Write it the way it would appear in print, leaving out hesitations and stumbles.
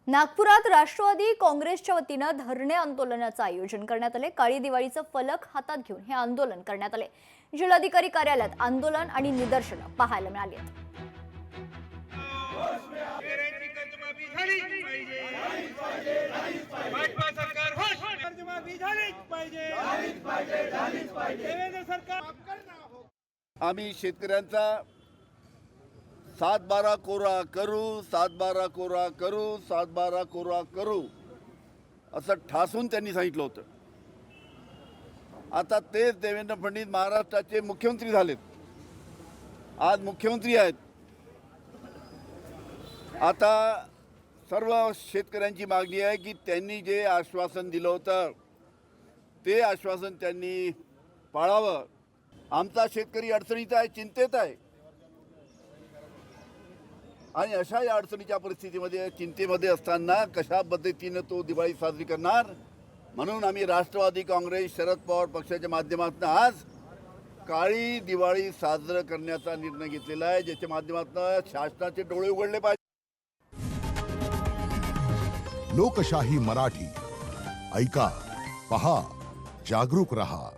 नागपुरात राष्ट्रवादी काँग्रेसच्या वतीनं धरणे आंदोलनाचं आयोजन करण्यात आले। काळी दिवाळीचं फलक हातात घेऊन हे आंदोलन करण्यात आले। जिल्हाधिकारी कार्यालयात आंदोलन आणि निदर्शनं पाहायला मिळाली। आम्ही शेतकऱ्यांचा 7-12 कोरा करू, 7-12 कोरा करू, 7-12 कोरा करू असं ठासून त्यांनी सांगितलं होतं। आता तेच देवेंद्र फडणवीस महाराष्ट्राचे मुख्यमंत्री झालेत, आज मुख्यमंत्री आहेत। आता सर्व शेतकऱ्यांची मागणी आहे की त्यांनी जे आश्वासन दिलं होतं ते आश्वासन त्यांनी पाळावं। आमचा शेतकरी अडचणीत आहे, चिंतेत आहे आणि अशा या अडचणीच्या परिस्थितीमध्ये चिंतेमध्ये असताना कशा पद्धतीने तो दिवाळी साजरी करणार, म्हणून आम्ही राष्ट्रवादी काँग्रेस शरद पवार पक्षाच्या माध्यमातून आज काळी दिवाळी साजरं करण्याचा निर्णय घेतलेला आहे, ज्याच्या माध्यमातून शासनाचे डोळे उघडले पाहिजे। लोकशाही मराठी ऐका, पहा, जागरूक रहा।